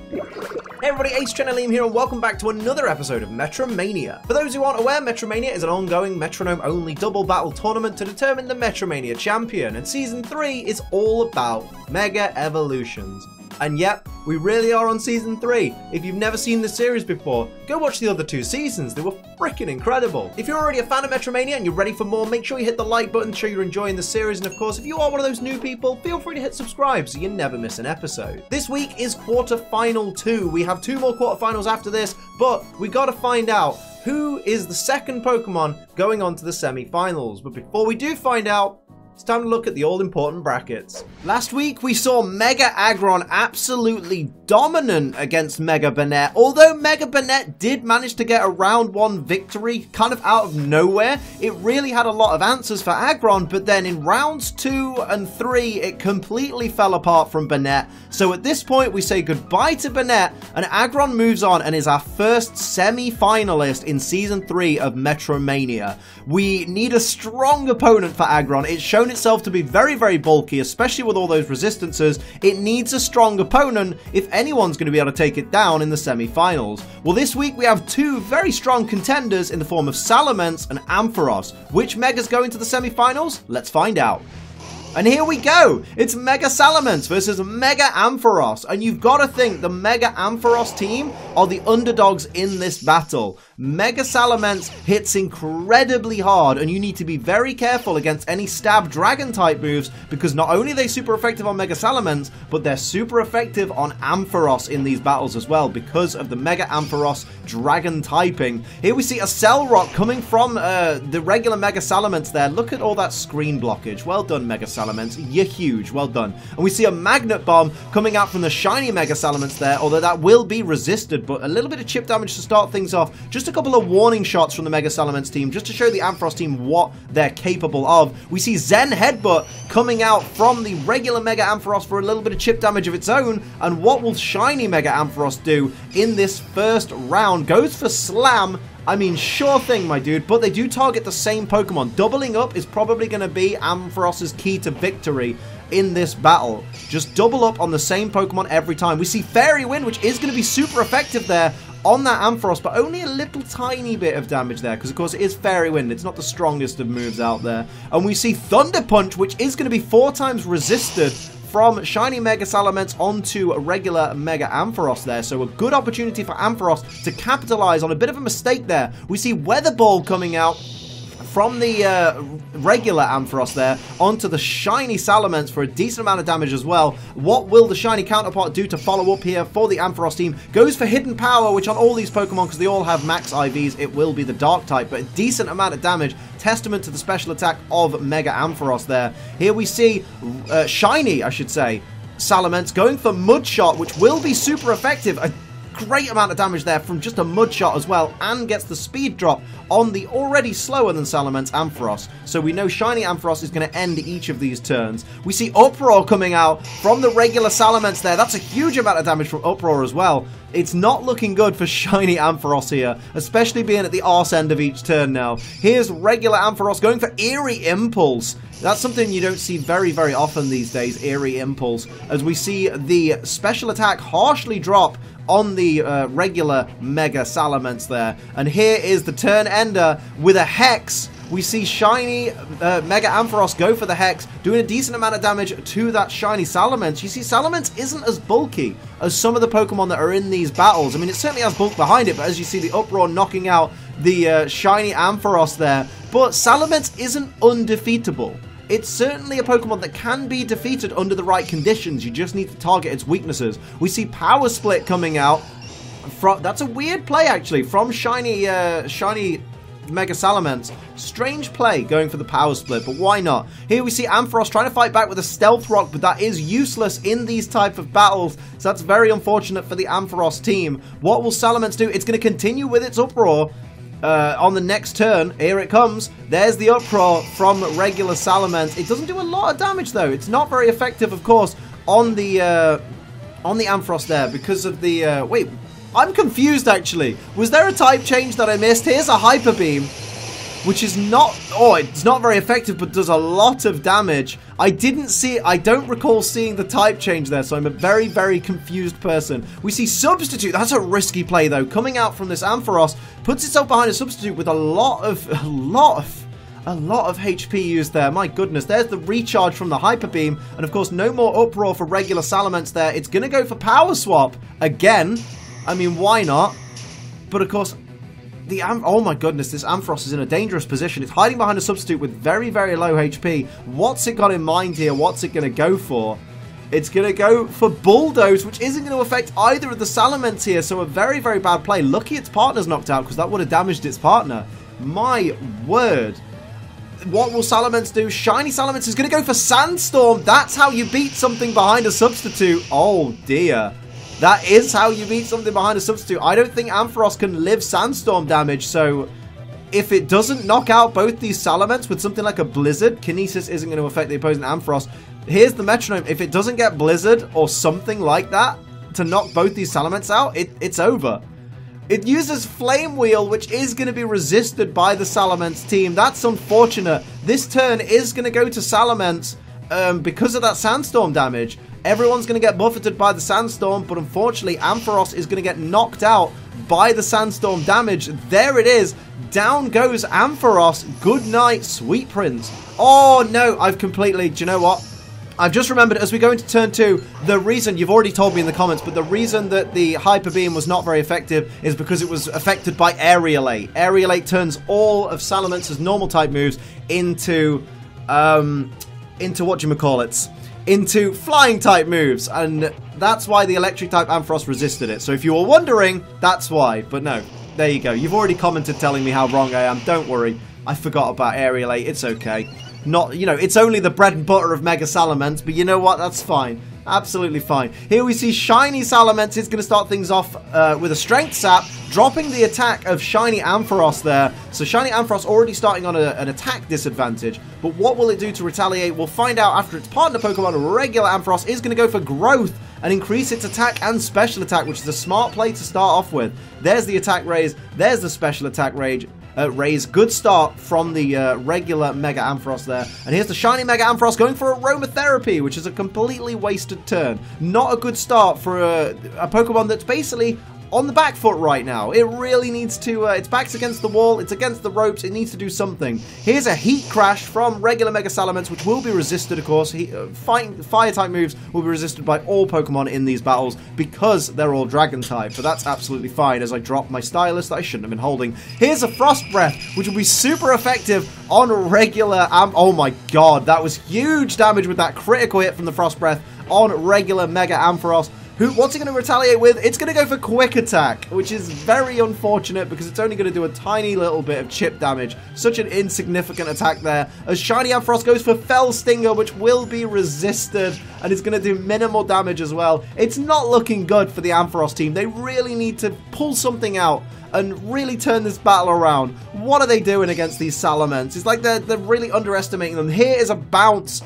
Hey everybody, Liam here and welcome back to another episode of MetroMania. For those who aren't aware, MetroMania is an ongoing metronome-only double battle tournament to determine the MetroMania Champion, and Season 3 is all about Mega Evolutions. And yep, we really are on Season 3. If you've never seen the series before, go watch the other 2 seasons, they were freaking incredible. If you're already a fan of MetroMania and you're ready for more, make sure you hit the like button to show you're enjoying the series, and of course, if you are one of those new people, feel free to hit subscribe so you never miss an episode. This week is quarterfinal 2. We have 2 more quarterfinals after this, but we gotta find out who is the second Pokemon going on to the semi-finals. But before we do find out, it's time to look at the all-important brackets. Last week, we saw Mega Aggron absolutely dominant against Mega Banette. Although Mega Banette did manage to get a round 1 victory kind of out of nowhere, it really had a lot of answers for Aggron, but then in rounds 2 and 3, it completely fell apart from Banette. So at this point, we say goodbye to Banette, and Aggron moves on and is our first semi-finalist in Season 3 of Metromania. We need a strong opponent for Aggron. It's shown itself to be very, very bulky, especially with all those resistances. It needs a strong opponent if anyone's going to be able to take it down in the semi-finals. Well, this week we have 2 very strong contenders in the form of Salamence and Ampharos. Which Megas go into the semi-finals? Let's find out. And here we go! It's Mega Salamence versus Mega Ampharos. And you've got to think the Mega Ampharos team are the underdogs in this battle. Mega Salamence hits incredibly hard, and you need to be very careful against any stab dragon type moves, because not only are they super effective on Mega Salamence, but they're super effective on Ampharos in these battles as well, because of the Mega Ampharos dragon typing. Here we see a Cell Rock coming from the regular Mega Salamence there. Look at all that screen blockage. Well done, Mega Salamence. You're huge. Well done. And we see a Magnet Bomb coming out from the shiny Mega Salamence there, although that will be resisted, but a little bit of chip damage to start things off. Just a couple of warning shots from the Mega Salamence team, just to show the Ampharos team what they're capable of. We see Zen Headbutt coming out from the regular Mega Ampharos for a little bit of chip damage of its own, and what will shiny Mega Ampharos do in this first round? Goes for Slam. I mean, sure thing, my dude, but they do target the same Pokemon. Doubling up is probably going to be Ampharos's key to victory in this battle. Just double up on the same Pokemon every time. We see Fairy Wind, which is going to be super effective there on that Ampharos, but only a little tiny bit of damage there, because of course it is Fairy Wind. It's not the strongest of moves out there. And we see Thunder Punch, which is going to be 4 times resisted from shiny Mega Salamence onto a regular Mega Ampharos there. So a good opportunity for Ampharos to capitalize on a bit of a mistake there. We see Weather Ball coming out from the regular Ampharos there onto the shiny Salamence for a decent amount of damage as well. What will the shiny counterpart do to follow up here for the Ampharos team? Goes for Hidden Power, which on all these Pokemon, because they all have max IVs, it will be the Dark type, but a decent amount of damage. Testament to the special attack of Mega Ampharos there. Here we see shiny, I should say, Salamence going for Mud Shot, which will be super effective. A great amount of damage there from just a Mud Shot as well, and gets the speed drop on the already slower than Salamence Ampharos. So we know shiny Ampharos is going to end each of these turns. We see Uproar coming out from the regular Salamence there. That's a huge amount of damage from Uproar as well. It's not looking good for shiny Ampharos here, especially being at the arse end of each turn now. Here's regular Ampharos going for Eerie Impulse. That's something you don't see very, very often these days, Eerie Impulse, as we see the special attack harshly drop on the regular Mega Salamence there. And here is the turn ender with a Hex. We see shiny Mega Ampharos go for the Hex, doing a decent amount of damage to that shiny Salamence. You see, Salamence isn't as bulky as some of the Pokemon that are in these battles. I mean, it certainly has bulk behind it, but as you see, the Uproar knocking out the shiny Ampharos there. But Salamence isn't undefeatable. It's certainly a Pokemon that can be defeated under the right conditions. You just need to target its weaknesses. We see Power Split coming out. That's a weird play, actually, from shiny Mega Salamence. Strange play going for the Power Split, but why not? Here we see Ampharos trying to fight back with a Stealth Rock, but that is useless in these type of battles, so that's very unfortunate for the Ampharos team. What will Salamence do? It's going to continue with its Uproar on the next turn. Here it comes. There's the Uproar from regular Salamence. It doesn't do a lot of damage, though. It's not very effective, of course, on the Ampharos there because of the... wait, I'm confused, actually. Was there a type change that I missed? Here's a Hyper Beam. which is not, it's not very effective, but does a lot of damage. I didn't see, I don't recall seeing the type change there, so I'm a very, very confused person. We see Substitute. That's a risky play, though. Coming out from this Ampharos, puts itself behind a Substitute with a lot of HP used there. My goodness, there's the recharge from the Hyper Beam, and of course, no more Uproar for regular Salamence there. It's going to go for Power Swap again. I mean, why not? But of course, oh my goodness, this Ampharos is in a dangerous position. It's hiding behind a Substitute with very, very low HP. What's it got in mind here? What's it going to go for? It's going to go for Bulldoze, which isn't going to affect either of the Salamence here. So a very, very bad play. Lucky its partner's knocked out, because that would have damaged its partner. My word. What will Salamence do? Shiny Salamence is going to go for Sandstorm. That's how you beat something behind a Substitute. Oh dear. That is how you beat something behind a Substitute. I don't think Ampharos can live Sandstorm damage, so if it doesn't knock out both these Salamence with something like a Blizzard, Kinesis isn't going to affect the opposing Ampharos. Here's the Metronome. If it doesn't get Blizzard or something like that to knock both these Salamence out, it's over. It uses Flame Wheel, which is going to be resisted by the Salamence team. That's unfortunate. This turn is going to go to Salamence because of that Sandstorm damage. Everyone's going to get buffeted by the Sandstorm, but unfortunately, Ampharos is going to get knocked out by the Sandstorm damage. There it is. Down goes Ampharos. Good night, Sweet Prince. Oh, no, I've completely... Do you know what? I've just remembered, as we go into turn 2, the reason, you've already told me in the comments, but the reason that the Hyper Beam was not very effective is because it was affected by Aerialate. Aerialate turns all of Salamence's normal type moves into whatchamacallits, into flying type moves, and that's why the electric type Ampharos resisted it. So if you were wondering, that's why. But no, there you go. You've already commented telling me how wrong I am. Don't worry. I forgot about Aerialate. It's okay. Not, you know, it's only the bread and butter of Mega Salamence, but you know what? That's fine. Absolutely fine. Here we see Shiny Salamence is going to start things off with a Strength Sap, dropping the attack of Shiny Ampharos there. So Shiny Ampharos already starting on an attack disadvantage, but what will it do to retaliate? We'll find out after its partner Pokemon, regular Ampharos, is going to go for Growth and increase its attack and special attack, which is a smart play to start off with. There's the attack raise, there's the special attack raise. Good start from the regular Mega Ampharos there. And here's the Shiny Mega Ampharos going for Aromatherapy, which is a completely wasted turn. Not a good start for a Pokemon that's basically on the back foot right now. It really needs to, its back's against the wall, it's against the ropes, it needs to do something. Here's a Heat Crash from regular Mega Salamence, which will be resisted, of course. Fire-type moves will be resisted by all Pokemon in these battles because they're all Dragon-type, but that's absolutely fine as I drop my stylus that I shouldn't have been holding. Here's a Frost Breath, which will be super effective on regular oh my god, that was huge damage with that critical hit from the Frost Breath on regular Mega Ampharos. What's it going to retaliate with? It's going to go for Quick Attack, which is very unfortunate because it's only going to do a tiny little bit of chip damage. Such an insignificant attack there. As Shiny Ampharos goes for Fell Stinger, which will be resisted, and it's going to do minimal damage as well. It's not looking good for the Ampharos team. They really need to pull something out and really turn this battle around. What are they doing against these Salamence? It's like they're really underestimating them. Here is a bounce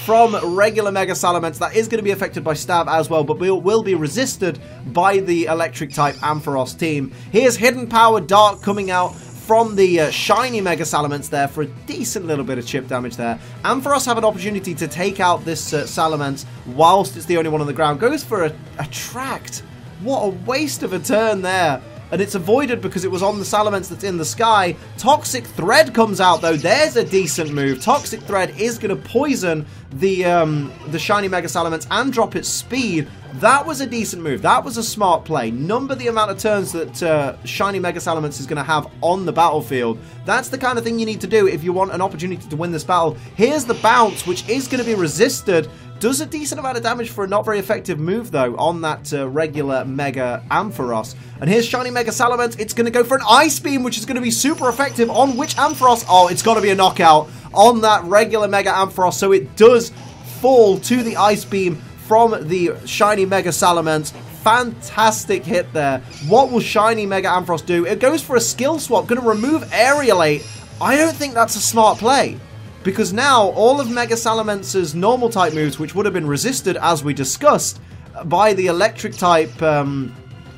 from regular Mega Salamence that is going to be affected by Stab as well, but will be resisted by the electric type Ampharos team. Here's Hidden Power Dark coming out from the Shiny Mega Salamence there for a decent little bit of chip damage there. Ampharos have an opportunity to take out this Salamence whilst it's the only one on the ground. Goes for a Attract. What a waste of a turn there. And it's avoided because it was on the Salamence that's in the sky. Toxic Thread comes out, though. There's a decent move. Toxic Thread is going to poison the Shiny Mega Salamence and drop its speed. That was a decent move. That was a smart play. Number the amount of turns that Shiny Mega Salamence is going to have on the battlefield. That's the kind of thing you need to do if you want an opportunity to win this battle. Here's the Bounce, which is going to be resisted. Does a decent amount of damage for a not very effective move, though, on that regular Mega Ampharos. And here's Shiny Mega Salamence. It's going to go for an Ice Beam, which is going to be super effective on which Ampharos? Oh, it's got to be a knockout on that regular Mega Ampharos. So it does fall to the Ice Beam from the Shiny Mega Salamence. Fantastic hit there. What will Shiny Mega Ampharos do? It goes for a skill swap. Going to remove Aerialate. I don't think that's a smart play, because now all of Mega Salamence's normal type moves, which would have been resisted as we discussed by the electric type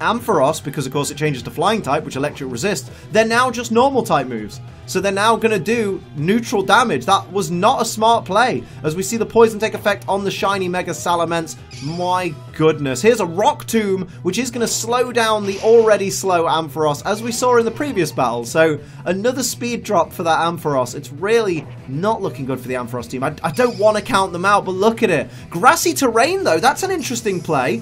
Ampharos, because of course it changes to flying type, which electric resists, they're now just normal type moves. So they're now going to do neutral damage. That was not a smart play. As we see the poison take effect on the shiny Mega Salamence. My goodness. Here's a Rock Tomb, which is going to slow down the already slow Ampharos, as we saw in the previous battle. So another speed drop for that Ampharos. It's really not looking good for the Ampharos team. I don't want to count them out, but look at it. Grassy Terrain, though. That's an interesting play.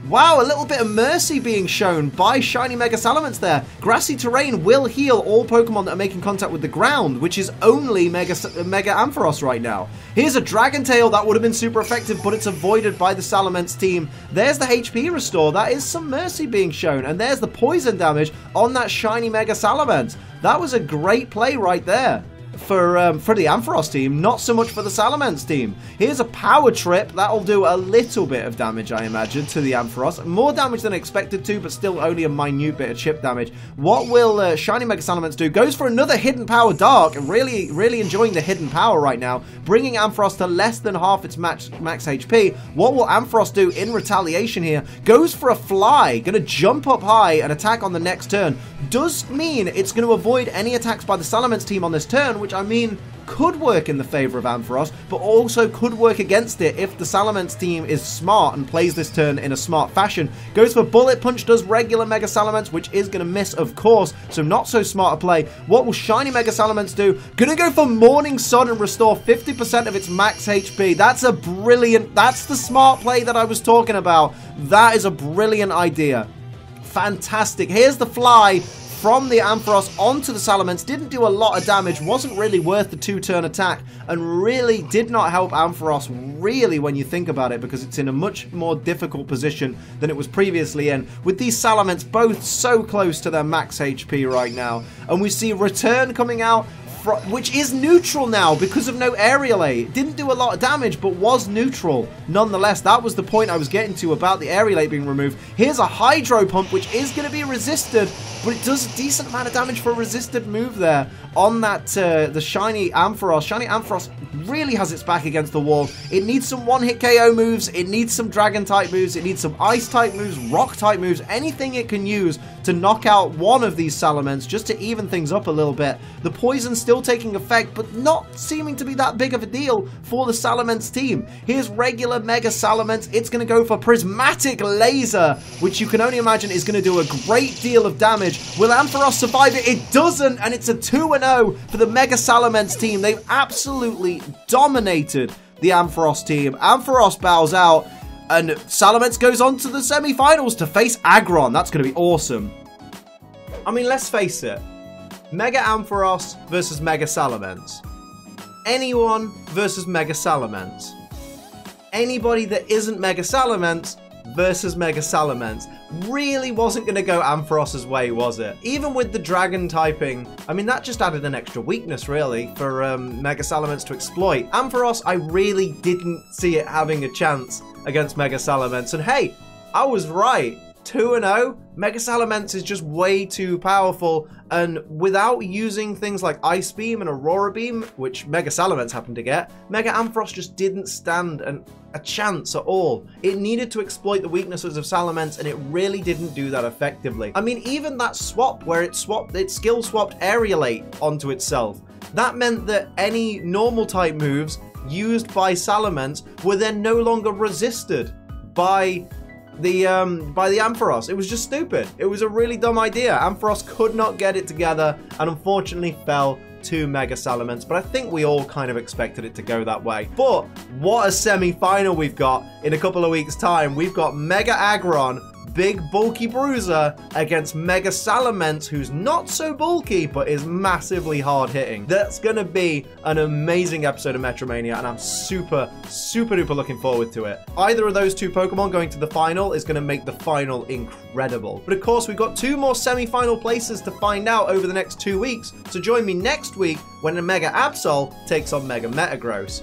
Wow, a little bit of mercy being shown by shiny Mega Salamence there. Grassy Terrain will heal all Pokemon that are making contact with the ground, which is only Mega Ampharos right now. Here's a Dragon Tail. That would have been super effective, but it's avoided by the Salamence team. There's the HP restore. That is some mercy being shown. And there's the poison damage on that shiny Mega Salamence. That was a great play right there for the Ampharos team, not so much for the Salamence team. Here's a Power Trip. That'll do a little bit of damage, I imagine, to the Ampharos. More damage than expected to, but still only a minute bit of chip damage. What will shiny Mega Salamence do? Goes for another Hidden Power Dark. Really enjoying the Hidden Power right now, bringing Ampharos to less than half its max HP. What will Ampharos do in retaliation here? Goes for a Fly. Gonna jump up high and attack on the next turn. Does mean it's going to avoid any attacks by the Salamence team on this turn, which I mean could work in the favor of Ampharos, but also could work against it if the Salamence team is smart and plays this turn in a smart fashion. Goes for Bullet Punch, does regular Mega Salamence, which is going to miss, of course, so not so smart a play. What will shiny Mega Salamence do? Gonna go for Morning Sun and restore 50% of its max HP. That's a brilliant, that's the smart play that I was talking about. That is a brilliant idea. Fantastic. Here's the Fly from the Ampharos onto the Salamence. Didn't do a lot of damage, wasn't really worth the 2-turn attack, and really did not help Ampharos, really, when you think about it, because it's in a much more difficult position than it was previously in, with these Salamence both so close to their max HP right now. And we see Return coming out, which is neutral now because of no Aerial Aid. Didn't do a lot of damage, but was neutral. Nonetheless, that was the point I was getting to about the Aerial Aid being removed. Here's a Hydro Pump, which is going to be resisted, but it does a decent amount of damage for a resisted move there on that the shiny Ampharos. Shiny Ampharos really has its back against the wall. It needs some one-hit KO moves. It needs some Dragon-type moves. It needs some Ice-type moves, Rock-type moves, anything it can use to knock out one of these Salamence just to even things up a little bit. The poison's still taking effect, but not seeming to be that big of a deal for the Salamence team. Here's regular Mega Salamence. It's going to go for Prismatic Laser, which you can only imagine is going to do a great deal of damage. Will Ampharos survive it? It doesn't, and it's a 2-0 for the Mega Salamence team. They've absolutely dominated the Ampharos team. Ampharos bows out, and Salamence goes on to the semi-finals to face Aggron. That's going to be awesome. I mean, let's face it. Mega Ampharos versus Mega Salamence. Anyone versus Mega Salamence. Anybody that isn't Mega Salamence versus Mega Salamence. Really wasn't going to go Ampharos's way, was it? Even with the Dragon typing, I mean, that just added an extra weakness, really, for Mega Salamence to exploit. Ampharos, I really didn't see it having a chance against Mega Salamence. And hey, I was right. 2-0, Mega Salamence is just way too powerful, and without using things like Ice Beam and Aurora Beam, which Mega Salamence happened to get, Mega Ampharos just didn't stand a chance at all. It needed to exploit the weaknesses of Salamence, and it really didn't do that effectively. I mean, even that swap where it skill swapped Aerial Aid onto itself, that meant that any normal type moves used by Salamence were then no longer resisted by the Ampharos. It was just stupid. It was a really dumb idea. Ampharos could not get it together and unfortunately fell to Mega Salamence, but I think we all kind of expected it to go that way. But what a semi-final we've got in a couple of weeks' time. We've got Mega Aggron, big bulky bruiser, against Mega Salamence, who's not so bulky but is massively hard hitting. That's gonna be an amazing episode of Metromania, and I'm super duper looking forward to it. Either of those two Pokemon going to the final is gonna make the final incredible. But of course, we've got 2 more semi-final places to find out over the next 2 weeks, so join me next week when a Mega Absol takes on Mega Metagross.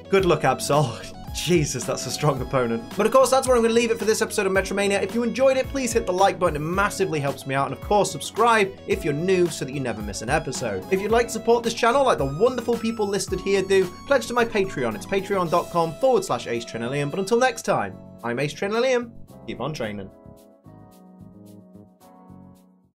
Good luck, Absol. Jesus, that's a strong opponent. But of course, that's where I'm going to leave it for this episode of Metromania. If you enjoyed it, please hit the like button. It massively helps me out. And of course, subscribe if you're new so that you never miss an episode. If you'd like to support this channel like the wonderful people listed here do, pledge to my Patreon. It's patreon.com/AceTrainer Liam. But until next time, I'm Ace Trainer Liam. Keep on training.